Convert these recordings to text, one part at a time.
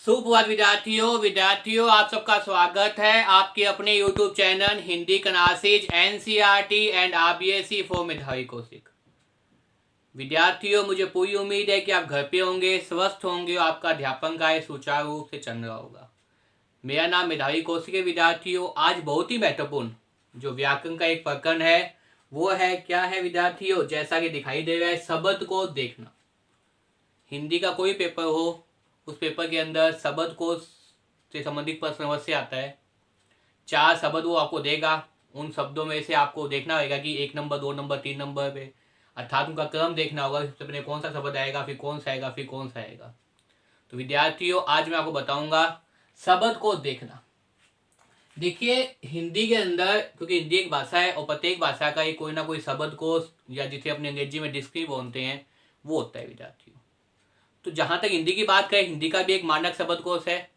सुप्रभात विद्यार्थियों आप सबका स्वागत है आपके अपने YouTube channel Hindi classes NCERT and RBSE for मेधावी कौशिक। विद्यार्थियों, मुझे पूरी उम्मीद है कि आप घर पे होंगे, स्वस्थ होंगे और आपका अध्यापन कार्य सुचारू रूप से चल रहा होगा। मेरा नाम मेधावी कौशिक है। विद्यार्थियों, आज बहुत ही महत्वपूर्ण जो व्याकरण का एक प्रकरण है वो है क्या है विद्यार्थियों, जैसा कि दिखाई दे रहा है शब्द को देखना। हिंदी का कोई पेपर हो, उस पेपर के अंदर शब्दकोश से संबंधित प्रश्न अवश्य आता है। 4 शब्द वो आपको देगा, उन शब्दों में से आपको देखना होगा कि 1 नंबर, 2 नंबर, 3 नंबर पे, अर्थात उनका क्रम देखना होगा। सबसे पहले कौन सा शब्द आएगा, फिर कौन सा आएगा, फिर कौन सा आएगा। तो विद्यार्थियों, आज मैं आपको बताऊंगा शब्द को देखना। देखिए, हिंदी के अंदर, क्योंकि हिंदी एक भाषा है और प्रत्येक भाषा का कोई ना कोई शब्दकोश या जिसे अपने अंग्रेजी में डिक्शनरी बोलते हैं वो होता है विद्यार्थियों। तो जहां तक हिंदी की बात करें, हिंदी का भी एक मानक शब्दकोश है,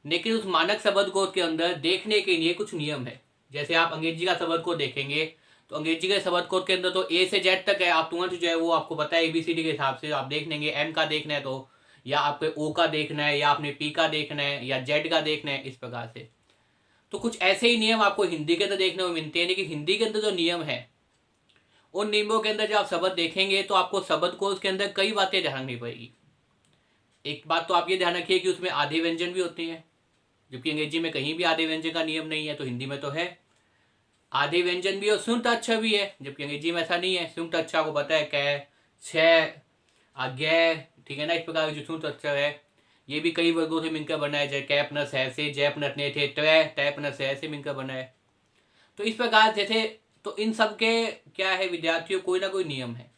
लेकिन उस मानक शब्दकोश के अंदर देखने के लिए कुछ नियम है। जैसे आप अंग्रेजी का शब्दकोश देखेंगे तो अंग्रेजी के शब्दकोश के अंदर तो ए से जेड तक है, आप तुरंत जो है वो आपको पता है एबीसीडी के हिसाब से आप देख लेंगे। एम का देखना है तो, या आपको ओ का देखना है, या आपने पी का देखना है, या जेड का देखना है, इस प्रकार से। तो कुछ ऐसे ही नियम आपको हिंदी के अंदर देखने को मिलते हैं, लेकिन हिंदी के अंदर जो नियम है उन नियमों के अंदर जब आप शब्द देखेंगे तो आपको शब्दकोश के अंदर कई बातें ध्यान रखनी पड़ेगी। एक बात तो आप ये ध्यान रखिए कि उसमें आधे व्यंजन भी होते हैं, जबकि अंग्रेजी में कहीं भी आधे व्यंजन का नियम नहीं है, तो हिंदी में तो है। आधे व्यंजन भी और सुंत अक्षर भी है, जबकि अंग्रेजी में ऐसा नहीं है। सुंत अक्षर को पता है कै, छ, गे, ठीक है ना। इस प्रकार जो सुंत अक्षर है ये भी कई वर्गों से मिलकर बना है, जैसे कै प्लस है से, जय प्लस ने थे, तय प्लस है से मिलकर बना है। तो इस प्रकार जैसे, तो इन सब के क्या है विद्यार्थियों, कोई ना कोई नियम है।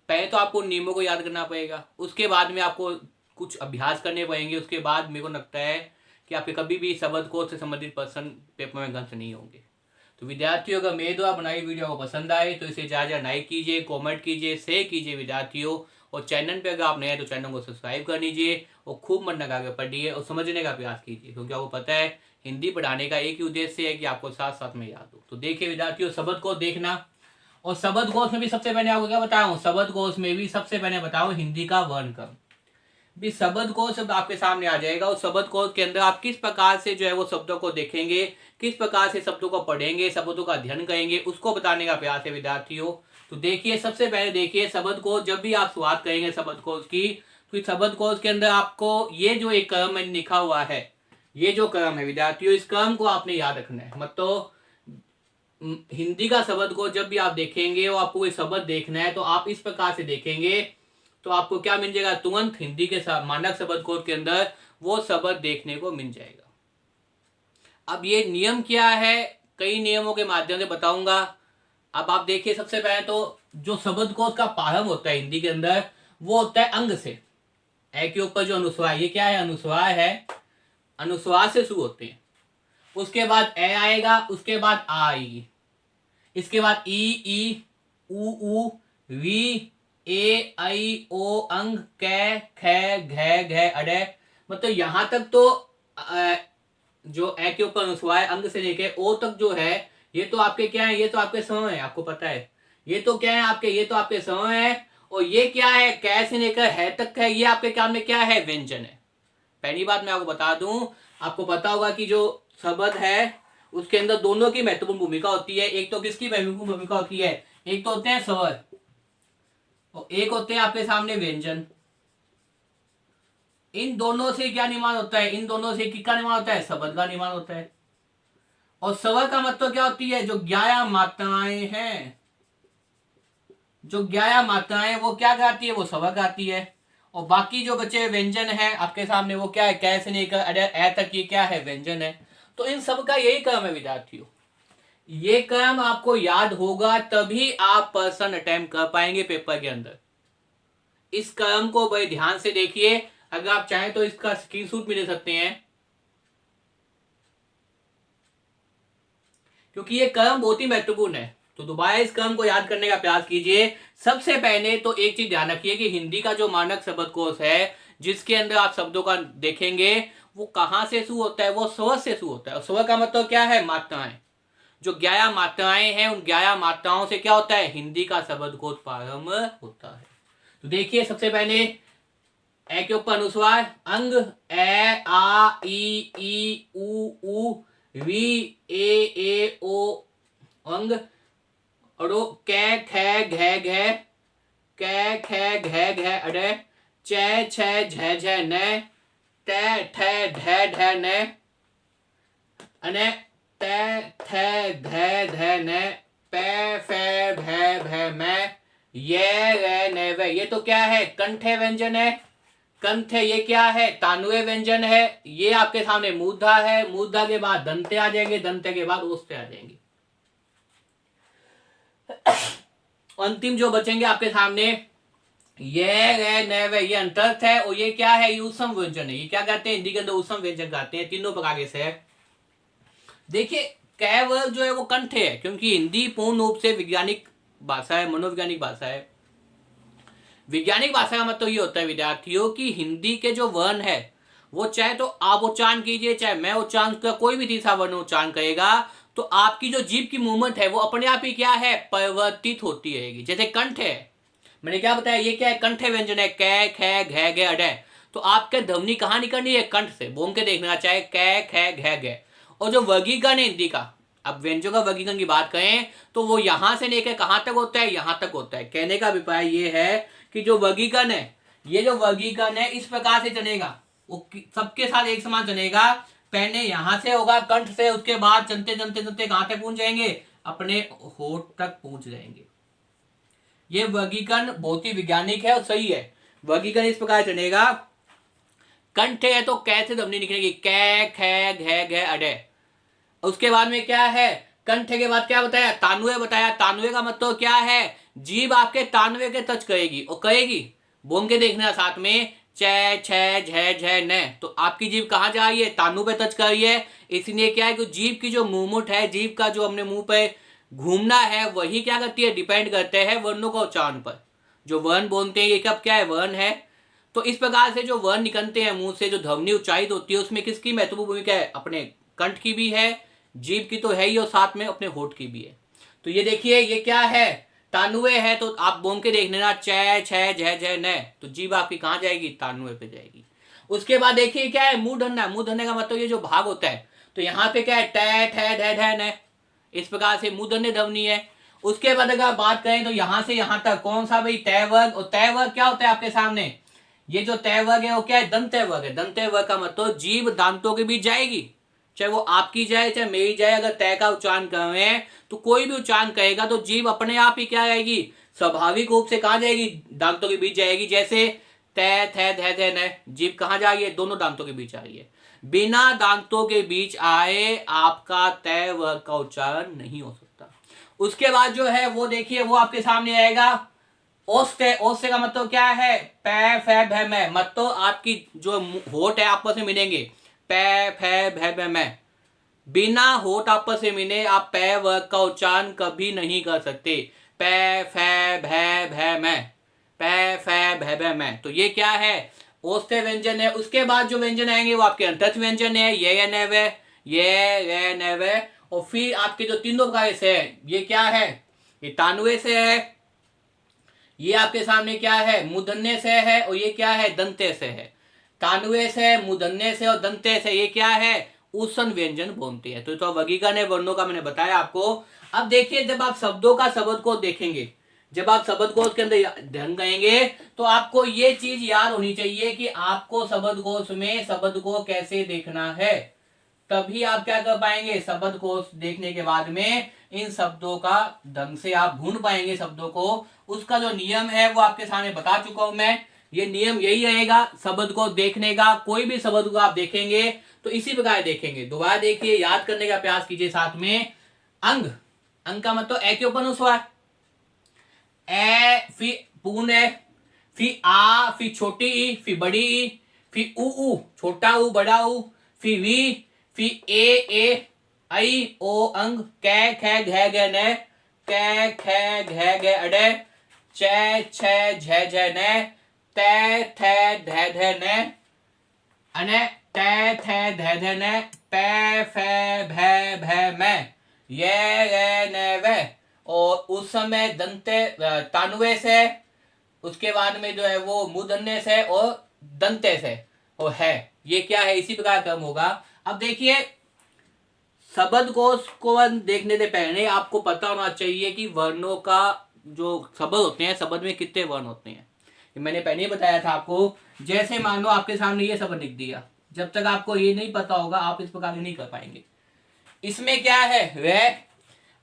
पहले तो आपको नियमों को याद करना पड़ेगा, उसके बाद में आपको कुछ अभ्यास करने पड़ेंगे। उसके बाद मेरे को लगता है कि आपके कभी भी शब्दकोश से संबंधित प्रश्न पेपर में गंत नहीं होंगे। तो विद्यार्थियों, अगर मेरे द्वारा बनाई वीडियो को पसंद आए तो इसे ज़्यादा लाइक कीजिए, कमेंट कीजिए, शेयर कीजिए विद्यार्थियों। और चैनल पे अगर आप नए हैं तो चैनल को सब्सक्राइब कर लीजिए और खूब मन लगा कर पढ़िए और समझने का प्रयास कीजिए, क्योंकि आपको पता है हिंदी पढ़ाने का एक ही उद्देश्य है कि आपको साथ साथ में याद हो। तो देखिए विद्यार्थियों, शब्द को देखना। और शब्दकोश में भी सबसे पहले आपको क्या बताऊं, शब्दकोश में भी सबसे पहले बताऊं हिंदी का वर्णक्रम। भी शब्दकोश अब आपके सामने आ जाएगा, उस शब्दकोश के अंदर आप किस प्रकार से जो है वो शब्दों को देखेंगे, किस प्रकार से शब्दों को पढ़ेंगे, शब्दों का अध्ययन करेंगे, उसको बताने का प्रयास है विद्यार्थियों। तो देखिए, सबसे पहले देखिए शब्दकोश, जब भी आप शुरुआत करेंगे शब्दकोश की, तो इस शब्दकोश के अंदर आपको ये जो एक क्रम में लिखा हुआ है, ये जो क्रम है विद्यार्थियों, इस क्रम को आपने याद रखना है। मतलब हिंदी का शब्द को जब भी आप देखेंगे और आपको कोई शब्द देखना है तो आप इस प्रकार से देखेंगे, तो आपको क्या मिल जाएगा, तुरंत हिंदी के मानक शब्दकोश के अंदर वो शब्द देखने को मिल जाएगा। अब ये नियम क्या है, कई नियमों के माध्यम से बताऊंगा। अब आप देखिए, सबसे पहले तो जो शब्दकोश का प्रारंभ होता है हिंदी के अंदर वो होता है अंग से। ए के ऊपर जो अनुस्वार, ये क्या है, अनुस्वार है, अनुस्वार से शुरू होते हैं। उसके बाद ए आएगा, उसके बाद आ आएगी, इसके बाद ई उ वी ए आई ओ अंग कै ख घ अडे। मतलब यहां तक तो जो ए के ऊपर अनुस्वार अंग से लेके ओ तक जो है, ये तो आपके क्या है, ये तो आपके स है, आपको पता है। ये तो क्या है आपके, ये तो आपके स है। और ये क्या है, कै से लेकर है तक है, ये आपके क्या में क्या है, व्यंजन है। पहली बात मैं आपको बता दूं, आपको पता होगा कि जो शब्द है उसके अंदर दोनों की महत्वपूर्ण भूमिका होती है। एक तो किसकी महत्वपूर्ण भूमिका होती है, एक तो होते हैं स्वर और एक होते हैं आपके सामने व्यंजन। इन दोनों से क्या निर्माण होता है, इन दोनों से किसका निर्माण होता है, शब्द का निर्माण होता है। और स्वर का मतलब क्या होती है, जो ज्ञाया मात्राएं हैं, जो ज्ञाया मात्राएं वो क्या गाती है, वो स्वर गाती है। और बाकी जो बचे व्यंजन है आपके सामने वो क्या है, कैसे लेकर ए तक ये क्या है, व्यंजन है। तो इन सब का यही क्रम है विद्यार्थियों। ये क्रम आपको याद होगा तभी आप पर्सन अटेम्प्ट कर पाएंगे पेपर के अंदर। इस क्रम को बड़े ध्यान से देखिए, अगर आप चाहें तो इसका स्क्रीनशॉट भी ले सकते हैं, क्योंकि ये क्रम बहुत ही महत्वपूर्ण है। तो दोबारा इस क्रम को याद करने का प्रयास कीजिए। सबसे पहले तो एक चीज ध्यान रखिए कि हिंदी का जो मानक शब्दकोश है जिसके अंदर आप शब्दों का देखेंगे वो कहां से शुरू होता है, वो स्वर से शुरू होता है। और स्वर का मतलब क्या है, मात्राएं। जो 11 मात्राएं हैं उन 11 मात्राओं से क्या होता है, हिंदी का शब्दकोश प्रारंभ होता है। तो देखिए, सबसे पहले ए के ऊपर अनुस्वार अंग, ए आ ई उ वी ए ओ अंग, और कै खे घे घे, कै खे घे घे अडे, चे छे झे झे ने, ते ठे ढे ढे ने, अने ते थे धे धे ने, पे फे भे भे मैं, ये रे ने वे। ये तो क्या है? कंठे व्यंजन है। कंठ है, ये क्या है? तानुए व्यंजन है। ये आपके सामने मूर्धा है, मूर्धा के बाद दंते आ जाएंगे, दंते के बाद ओस्ते आ जाएंगे। अंतिम जो बचेंगे आपके सामने ये रे ने वे, ये अंतर्थ है। और ये क्या है? ये उत्सम व्यंजन है। ये क्या कहते हैं? हिंदी के अंदर उत्सम व्यंजन कहते हैं। तीनों प्रकार से है। देखिए केवल जो है वो कंठ है, क्योंकि हिंदी पूर्ण रूप से वैज्ञानिक भाषा है, मनोवैज्ञानिक भाषा है। वैज्ञानिक भाषा का मतलब ये होता है विद्यार्थियों की हिंदी के जो वर्ण है वो चाहे तो आप उच्चारण कीजिए, चाहे मैं उच्चारण, कोई भी तीसरा वर्ण उच्चारण करेगा तो आपकी जो जीभ की मूवमेंट है वो अपने आप ही क्या है? परिवर्तित होती रहेगी। जैसे कंठ है, मैंने क्या बताया? ये क्या है? कंठ व्यंजन है। कै खे घे घे अडे, तो आपके ध्वनि कहाँ निकलनी है? कंठ से। बोल के देखना, चाहे कै खे घे घे। और जो वर्गीकरण है हिंदी का, अब व्यंजनों का वर्गीकरण की बात करें तो वो यहां से लेकर कहां तक होता है? यहां तक होता है। कहने का अभिप्राय ये है कि जो वर्गीकरण है, ये जो वर्गीकरण है इस प्रकार से चलेगा, वो सबके साथ एक समान चलेगा। पहले यहां से होगा कंठ से, उसके बाद चलते चलते चलते कहां तक पहुंच जाएंगे? अपने होठ तक पहुंच जाएंगे। ये वर्गीकरण बहुत ही वैज्ञानिक है और सही है। वर्गीकरण इस प्रकार चलेगा, कंठ है तो कैसे ध्वनि निकलेगी? कै खे घे घे अडे। उसके बाद में क्या है? कंठ के बाद क्या बताया? तानुए बताया। तानुए का मतलब क्या है? जीभ आपके तानुए के टच करेगी और कहेगी। बोल के देखना साथ में, चे छे झे झे ने, तो आपकी जीभ कहां जा रही है? तानु पे टच कर रही है। इसलिए क्या है कि जीभ की जो मूवमेंट है, जीभ का जो हमने मुंह पे घूमना है, वही क्या करती है? डिपेंड करते हैं वर्णों का उच्चारण पर। जो वर्ण बोलते हैं ये कब क्या है? वर्ण है। तो इस प्रकार से जो वर्ण निकलते हैं मुंह से, जो ध्वनि उच्चारित होती है, उसमें किसकी महत्वपूर्ण भूमिका है? अपने कंठ की भी है, जीभ की तो है ही, और साथ में अपने होठ की भी है। तो ये देखिए ये क्या है? तानुए है। तो आप बोल के देख लेना, चे छे झे झे ने, तो जीभ आपकी कहां जाएगी? तानुए पे जाएगी। उसके बाद देखिए क्या है? मुंह धरना। मुंह धरने का मतलब ये जो भाग होता है, तो यहाँ पे क्या है? टे ठे ढे ढे ने, इस प्रकार से मुंह धरने ध्वनि है। उसके बाद अगर बात करें तो यहां से यहां तक कौन सा भाई? तय वर्ग। और तय वर्ग क्या होता है आपके सामने? ये जो तय वर्ग है वो क्या है? दंत वर्ग है। दंत वर्ग का मतलब जीभ दांतों के बीच जाएगी, चाहे वो आपकी जाए चाहे मेरी जाए। अगर तय का उच्चारण कर रहे हैं तो कोई भी उच्चारण करेगा तो जीभ अपने आप ही क्या आएगी? स्वाभाविक रूप से कहां जाएगी? दांतों के बीच जाएगी। जैसे तय थे धे थे न, जीभ कहां जा रही है? दोनों दांतों के बीच आ रही है। बिना दांतों के बीच आए आपका तय वर्ग का उच्चारण नहीं हो सकता। उसके बाद जो है वो देखिए वो आपके सामने आएगा ओस्ते। ओस्ते का मतलब क्या है? पै फै भै मै, मतलब आपकी जो होठ है आपस में मिलेंगे। पै फै भै भै मै, बिना होठ आपस में मिले आप पै वर्ग का उच्चारण कभी नहीं कर सकते। पै फै भै भै मै, पै फै भै भै मै, तो ये क्या है? ओस्ते व्यंजन है। उसके बाद जो व्यंजन आएंगे वो आपके अंतस्थ व्यंजन है। ये ने वे, ये ने वे। और फिर आपके जो तीनों प्रकार से है, ये क्या है? ये तानुए से है। ये आपके सामने क्या है? मूर्धन्य से है। और ये क्या है? दंते से है। तानुए से, मूर्धन्य से और दंते से, ये क्या है? उसन व्यंजन बोलते हैं। तो वर्गीकरण है वर्णों का मैंने बताया आपको। अब देखिए जब आप शब्दों का शब्दकोश देखेंगे, जब आप शब्दकोश के अंदर ध्यान गएंगे तो आपको ये चीज याद होनी चाहिए कि आपको शब्दकोश में शब्द को कैसे देखना है। तभी आप क्या कर पाएंगे? शब्दकोश देखने के बाद में इन शब्दों का ढंग से आप ढूंढ पाएंगे शब्दों को। उसका जो नियम है वो आपके सामने बता चुका हूं मैं। ये नियम यही रहेगा शब्द को देखने का। कोई भी शब्द को आप देखेंगे तो इसी प्रकार देखेंगे। दोबारा देखिए, याद करने का प्रयास कीजिए साथ में। अंग, अंग का मतलब ए के ऊपर अनुस्वार, ए फिर पूर्ण है, फिर आ, फिर छोटी ई, फिर बड़ी ई, फिर उ, छोटा उ बड़ा उ, फिर वी, फिर ए आई ओ अंग, कै खे घे घे ने, कै खे घे घे अडे, चे छे झे झे ने, ते थे धे धे ने, अने ते थे धे धे ने, पे फे भे भे मैं, ये रे ने वे। और उस समय दंते तानुए से, उसके बाद में जो है वो मूर्धन्य से और दंतेस है और है, ये क्या है, इसी प्रकार क्रम होगा। अब देखिए शब्दकोश को देखने से पहले आपको पता होना चाहिए कि वर्णों का जो शब्द होते हैं, शब्द में कितने वर्ण होते हैं। मैंने पहले ही बताया था आपको। जैसे मान लो आपके सामने ये शब्द लिख दिया, जब तक आपको ये नहीं पता होगा आप इस प्रकार नहीं कर पाएंगे। इसमें क्या है, वह,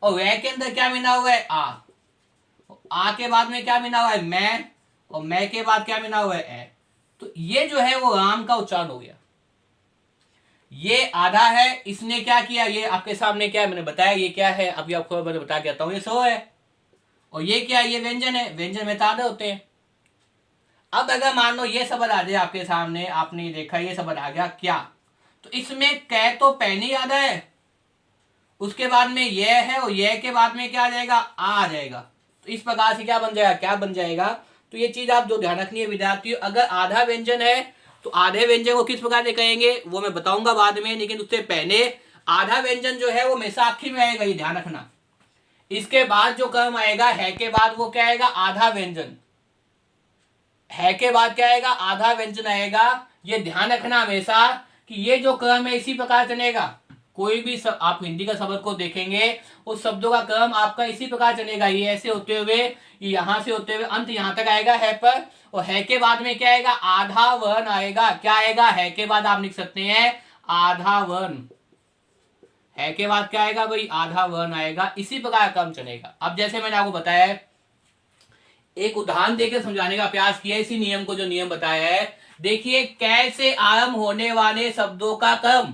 और वह के अंदर क्या मिला हुआ है, आ के बाद में क्या मिला हुआ है, मैं, और मैं के बाद क्या मिला हुआ है, ए। तो ये जो है वो राम का उच्चारण हो गया। ये आधा है, इसने क्या किया, ये आपके सामने क्या है, मैंने बताया ये क्या है, अभी आपको मैं बता के आता हूं, ये सो है। और ये क्या है, ये व्यंजन है, व्यंजन में आधे होते हैं। अब अगर मान लो ये शब्द आ जाए आपके सामने, आपने देखा ये शब्द आ गया क्या, तो इसमें कै तो पहले ही आधा है, उसके बाद में यह है, और यह के बाद में क्या आ जाएगा, आ जाएगा। तो इस प्रकार से क्या बन जाएगा, क्या बन जाएगा। तो ये चीज आप जो ध्यान रखनी है विद्यार्थियों, अगर आधा व्यंजन है तो आधे व्यंजन को किस प्रकार से कहेंगे वो मैं बताऊंगा बाद में, लेकिन उससे पहले आधा व्यंजन जो है वो हमेशा आखिर में आएगा, ये ध्यान रखना। इसके बाद जो क्रम आएगा है के बाद वो क्या आएगा, आधा व्यंजन। है के बाद क्या आएगा, आधा व्यंजन आएगा। ये ध्यान रखना हमेशा कि ये जो क्रम है इसी प्रकार चलेगा। कोई भी आप हिंदी का शब्द को देखेंगे, उस शब्दों का क्रम आपका इसी प्रकार चलेगा। ये ऐसे होते हुए, यहां से होते हुए अंत यहां तक आएगा है पर, और है के बाद में क्या आएगा, आधा वर्ण आएगा। क्या आएगा, है के बाद आप लिख सकते हैं आधा वर्ण। है के बाद क्या आएगा भाई, आधा वर्ण आएगा। इसी प्रकार क्रम चलेगा। अब जैसे मैंने आपको बताया है, एक उदाहरण देकर समझाने का प्रयास किया इसी नियम को, जो नियम बताया है। देखिए कैसे आरंभ होने वाले शब्दों का क्रम,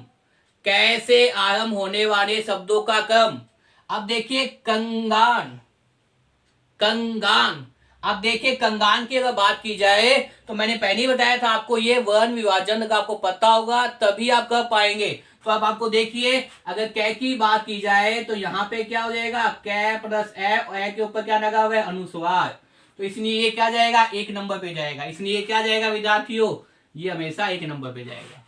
कैसे आरंभ होने वाले शब्दों का क्रम। अब देखिए कंगान, कंगान। अब देखिए कंगान की अगर बात की जाए तो मैंने पहले ही बताया था आपको, ये वर्ण विभाजन का आपको पता होगा तभी आप कर पाएंगे। तो अब आपको देखिए, अगर कै की बात की जाए तो यहाँ पे क्या हो जाएगा, कै प्लस ए, और ए के ऊपर क्या लगा हुआ है, अनुस्वार। तो इसलिए ये क्या जाएगा, एक नंबर पे जाएगा। इसलिए क्या जाएगा विद्यार्थियों, ये हमेशा एक नंबर पे जाएगा।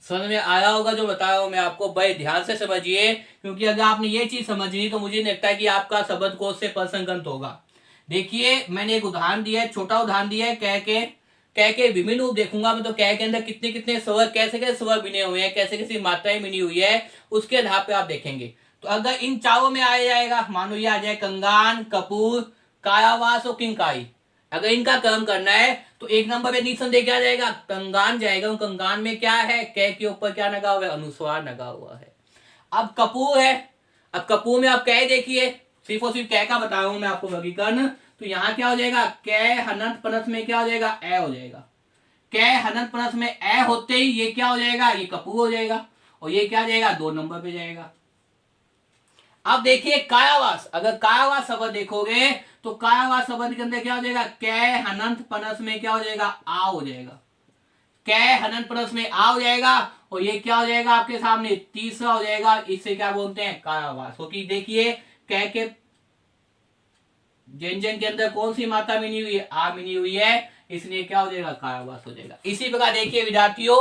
समझ में आया होगा जो बता रहा हूं मैं आपको, बड़े ध्यान से समझिए, क्योंकि अगर आपने ये चीज समझी तो मुझे लगता है कि आपका शब्दकोश से प्रसंगत होगा। देखिए मैंने एक उदाहरण दिया है, छोटा उदाहरण दिया है, कह के विभिन्न रूप देखूंगा मैं, तो कह के अंदर कितने कितने स्वर, कैसे कैसे स्वर बने हुए हैं, कैसे कैसी मात्राएं बनी हुई है, उसके आधार पे आप देखेंगे। तो अगर इन चारों में आ जाएगा, मान लो ये आ जाए कंगान, कपूर, कायावास और किंकाई, अगर इनका क्रम करना है तो एक नंबर पे निसंदेह क्या जाएगा, कंगान जाएगा। कंगान में क्या है, कै के ऊपर क्या लगा हुआ है, अनुस्वार लगा हुआ है। अब कपूर है, अब कपूर में आप कै देखिए, सिर्फ और सिर्फ कै का बता रहा हूं मैं आपको वर्गीकरण। तो यहाँ क्या हो जाएगा, कै हनंत पनस में क्या हो जाएगा, ए हो जाएगा। कै हनंत पनस में ए होते ही ये क्या हो जाएगा, ये कपूर हो जाएगा, और ये क्या जाएगा, दो नंबर पे जाएगा। अब देखिए कायावास, अगर कायावास शब्द देखोगे तो कायावास शब्द के अंदर क्या हो जाएगा, कै हनंत पनस में क्या हो जाएगा, आ हो जाएगा। कै हनंत पनस में आ हो जाएगा, और ये क्या हो जाएगा आपके सामने, तीसरा हो जाएगा। इससे क्या बोलते हैं, कायावास। क्योंकि देखिए कै के व्यंजन के अंदर कौन सी मात्रा मिली हुई है, आ मिली हुई है, इसलिए क्या हो जाएगा, कायावास हो जाएगा। इसी प्रकार देखिए विद्यार्थियों,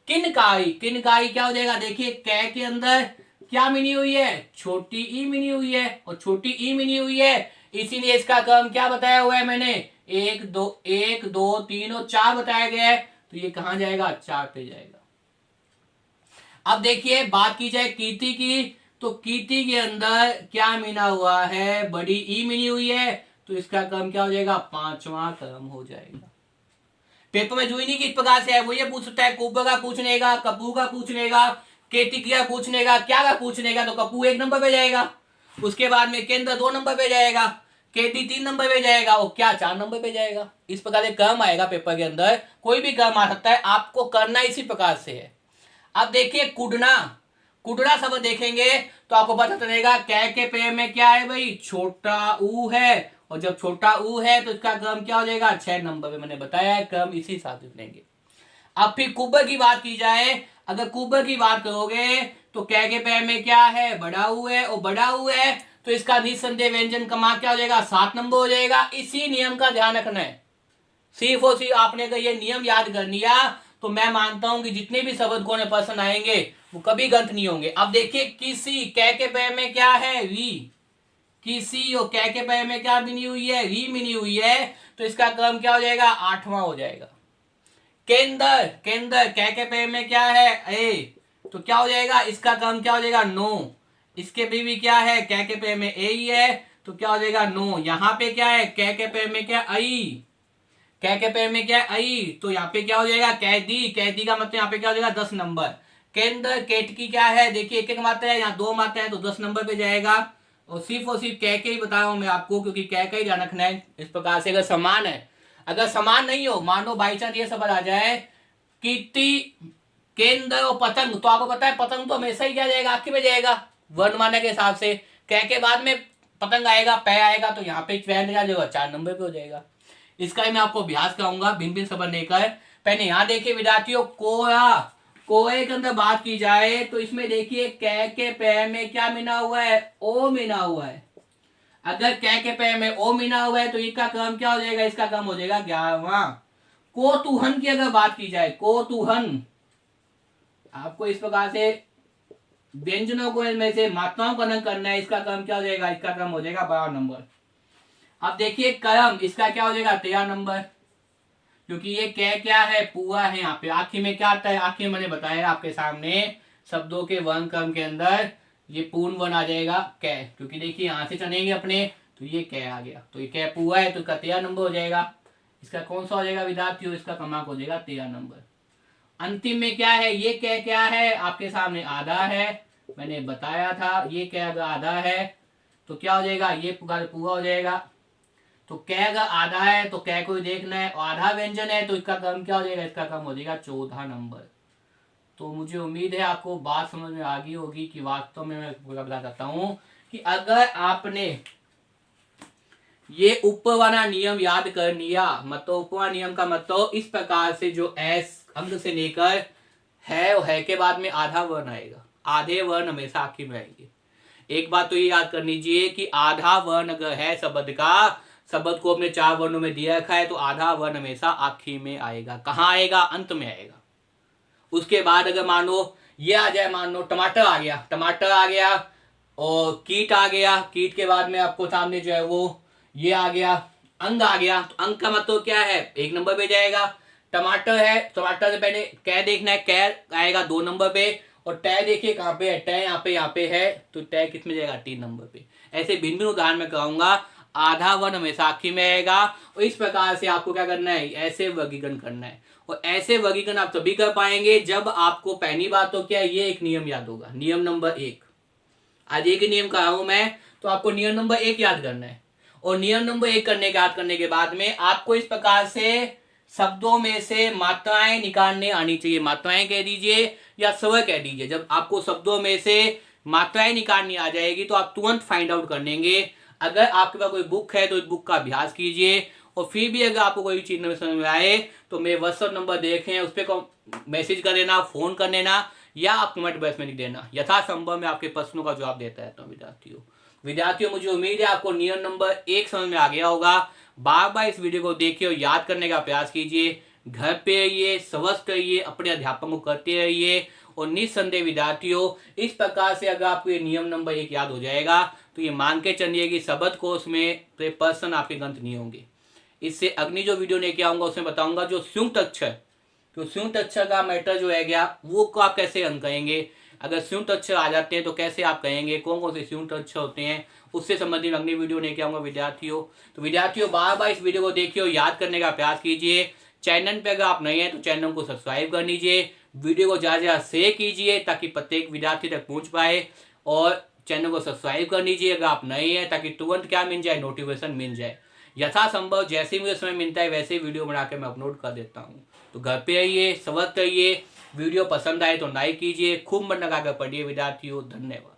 किनकाई, किनकाई क्या हो जाएगा, देखिए कै के अंदर क्या मिली हुई है, छोटी ई मिली हुई है, और छोटी ई मिली हुई है, इसीलिए इसका क्रम क्या बताया हुआ है मैंने, एक दो तीन और चार बताया गया है। तो ये कहां जाएगा, चार पे जाएगा। अब देखिए बात की जाए कीर्ति की, तो कीर्ति के अंदर क्या मिला हुआ है, बड़ी ई मिली हुई है, तो इसका क्रम क्या हो जाएगा, पांचवा क्रम हो जाएगा। पेपर में जुई नहीं किस प्रकार से है, वो ये पूछ सकता है, कुब्बा का पूछ लेगा, कपूर का पूछ लेगा, केतिकिया पूछ लेगा, क्या का पूछ लेगा, तो कपूर एक नंबर पे जाएगा। उसके बाद में केंद्र दो नंबर पे जाएगा, केटी तीन नंबर पे जाएगा, और क्या चार नंबर पे जाएगा। इस प्रकार से क्रम आएगा पेपर के अंदर, कोई भी क्रम आ सकता है, आपको करना इसी प्रकार से है। अब देखिए कुडना, कुडना शब्द देखेंगे तो आपको पता चलेगा कै के पेड़ में क्या है भाई, छोटा ऊ है, और जब छोटा ऊ है तो इसका क्रम क्या हो जाएगा, 6 नंबर पे। मैंने बताया है क्रम इसी हिसाब से लेंगे। अब फिर कुब्बर की बात की जाए, अगर कुब्बर की बात करोगे तो कै के पेड़ में क्या है, बड़ा ऊ है, और बड़ा ऊ है तो इसका निसंदेह व्यंजन क्रमांक क्या हो जाएगा, 7 नंबर हो जाएगा। इसी नियम का ध्यान रखना है, सिर्फ और सिर्फ आपने अगर ये नियम याद कर लिया तो मैं मानता हूं कि जितने भी शब्द को पसंद आएंगे वो कभी गलत नहीं होंगे। अब देखिए किसी, कै के पैर में क्या है, वी, किसी, और कै के पैर में क्या मिली हुई है, वी मिली हुई है, तो इसका क्रम क्या हो जाएगा, 8वां हो जाएगा। केंद्र, केंद्र कै के पे में क्या है ए, तो क्या हो जाएगा इसका क्रम क्या हो जाएगा नो। इसके पे भी क्या है कै के पे में ए ही है, तो क्या हो जाएगा नो। यहाँ पे क्या है कै के पे में क्या आई, कै के पे में क्या आई, तो यहाँ पे क्या हो जाएगा कैदी, कैदी का मतलब यहाँ पे क्या हो जाएगा 10 नंबर। केंद्र केटकी क्या है, देखिए एक एक मात्रा है, यहाँ 2 मात्रा है तो 10 नंबर पे जाएगा। और सिर्फ कै के ही बता रहा हूं मैं आपको, क्योंकि कै का ही ध्यान रखना है। इस प्रकार से अगर समान है, अगर समान नहीं हो, मान लो बाई चांस ये सब आ जाए कीर्ति केंद्र और पतंग, तो आपको पता है पतंग तो हमेशा ही क्या जाएगा आखिर में जाएगा वर्णमाला के हिसाब से। कै के बाद में पतंग आएगा, पै आएगा, तो यहाँ पे क्या जाएगा 4 नंबर पे हो जाएगा। इसका ही मैं आपको अभ्यास कराऊंगा भिन्न भिन्न शब्द लेकर। पहले यहाँ देखिए विद्यार्थियों, कोया, कोए के अंदर बात की जाए तो इसमें देखिए कै के पे में क्या मिला हुआ है, ओ मिला हुआ है। अगर कै के पे में ओ मिला हुआ है तो इसका क्रम क्या हो जाएगा, इसका क्रम हो जाएगा 11वां। कोतूहन की अगर बात की जाए, कोतूहन, आपको इस प्रकार से व्यंजनों को इनमें से मात्राओं का अंकन करना है, इसका क्रम क्या हो जाएगा, इसका क्रम हो जाएगा 12 नंबर। अब देखिए कर्म, इसका क्या हो जाएगा 13 नंबर, क्योंकि ये क्या है पुआ है। यहाँ पे आखिर में क्या आता है, आखिर मैंने बताया आपके सामने शब्दों के वर्ण क्रम के अंदर ये पूर्ण वर्ण आ जाएगा कै, क्योंकि देखिए यहाँ से चलेंगे अपने तो ये कै आ गया, तो ये कै पुआ है तो इसका 13 नंबर हो जाएगा। इसका कौन सा हो जाएगा विद्यार्थियों, इसका क्रमांक हो जाएगा 13 नंबर। अंतिम में क्या है, ये क्या है आपके सामने आधा है, मैंने बताया था ये कै अगर आधा है तो क्या हो जाएगा, ये पूरा हो जाएगा। तो कै अगर आधा है तो कै को ही देखना है, और आधा व्यंजन है तो इसका क्रम क्या हो जाएगा, इसका क्रम हो जाएगा 14 नंबर। तो मुझे उम्मीद है आपको बात समझ में आ गई होगी कि वास्तव में मैं बता चाहता हूं कि अगर आपने ये ऊपर वाला नियम याद कर लिया, मतलब ऊपर वाला नियम का मतलब इस प्रकार से जो एस अंग से लेकर है और है के बाद में आधा वर्ण आएगा, आधे वर्ण हमेशा आखिर में आएंगे। एक बात तो ये याद कर लीजिए कि आधा वर्ण अगर है शब्द का, शब्द को अपने 4 वर्णों में दिया रखा है तो आधा वर्ण हमेशा आखिर में आएगा। कहाँ आएगा, अंत में आएगा। उसके बाद अगर मान लो ये आ जाए, मान लो टमाटर आ गया, टमाटर आ गया, और कीट आ गया, कीट के बाद में आपको सामने जो है वो ये आ गया, अंग आ गया, तो अंग का मतलब क्या है 1 नंबर पे जाएगा। टमाटर है, टमाटर से पहले कै देखना है, कै आएगा 2 नंबर पे, और टै देखिए कहाँ पे है, टै यहाँ पे है, तो टै किस में जाएगा 3 नंबर पे। ऐसे भिन्न भिन्न उदाहरण में कहूंगा, आधा वर्ण हमेशा आखिर में आएगा। और इस प्रकार से आपको क्या करना है, ऐसे वर्गीकरण करना है, और ऐसे वर्गीकरण आप तभी कर पाएंगे जब आपको पहली बात तो क्या ये एक नियम याद होगा, नियम नंबर 1। आज एक ही नियम कहा हूं मैं, तो आपको नियम नंबर 1 याद करना है, और नियम नंबर 1 याद करने के बाद में आपको इस प्रकार से शब्दों में से मात्राएं निकालने आनी चाहिए। मात्राएं कह दीजिए या स्वर कह दीजिए, जब आपको शब्दों में से मात्राएं निकालनी आ जाएगी तो आप तुरंत फाइंड आउट कर लेंगे। अगर आपके पास कोई बुक है तो इस बुक का अभ्यास कीजिए, और फिर भी अगर आपको कोई चीज नहीं समझ में आए तो मेरे व्हाट्सएप नंबर देखें, उस पर मैसेज कर देना, फोन कर लेना, या आप कमेंट बॉक्स में लिख देना। यथासंभव मैं आपके प्रश्नों का जवाब देता रहता हूँ विद्यार्थियों। मुझे उम्मीद है आपको नियम नंबर 1 समझ में आ गया होगा। बार बार इस वीडियो को देखिए और याद करने का प्रयास कीजिए। घर पे रहिए, स्वस्थ रहिए, अपने अध्यापन को करते रहिए, और निस्संदेह विद्यार्थियों इस प्रकार से अगर आपको ये नियम नंबर 1 याद हो जाएगा तो ये मान के चलिए कि शब्द कोश में पर्सन आपके गंत नहीं होंगे। इससे अगली जो वीडियो लेके आऊंगा उसमें बताऊंगा जो संयुक्त अक्षर, तो संयुक्त अक्षर का मैटर जो है गया वो को आप कैसे अंक कहेंगे, अगर संयुक्त अक्षर आ जाते हैं तो कैसे आप कहेंगे, कौन कौन से संयुक्त अक्षर होते हैं, उससे संबंधित अगली वीडियो लेके आऊंगा विद्यार्थियों। तो विद्यार्थियों बार बार इस वीडियो को देखिए और याद करने का प्रयास कीजिए। चैनल पे अगर आप नए हैं तो चैनल को सब्सक्राइब कर लीजिए, वीडियो को ज़्यादा से ज़्यादा शेयर कीजिए ताकि प्रत्येक विद्यार्थी तक पहुँच पाए, और चैनल को सब्सक्राइब कर लीजिए अगर आप नए हैं, ताकि तुरंत क्या मिल जाए, नोटिफिकेशन मिल जाए। यथासंभव जैसे ही मुझे समय मिलता है वैसे ही वीडियो बना के मैं अपलोड कर देता हूँ। तो घर पे रहिए, स्वस्थ रहिए, वीडियो पसंद आए तो लाइक कीजिए, खूब मन लगा कर पढ़िए विद्यार्थियों। धन्यवाद।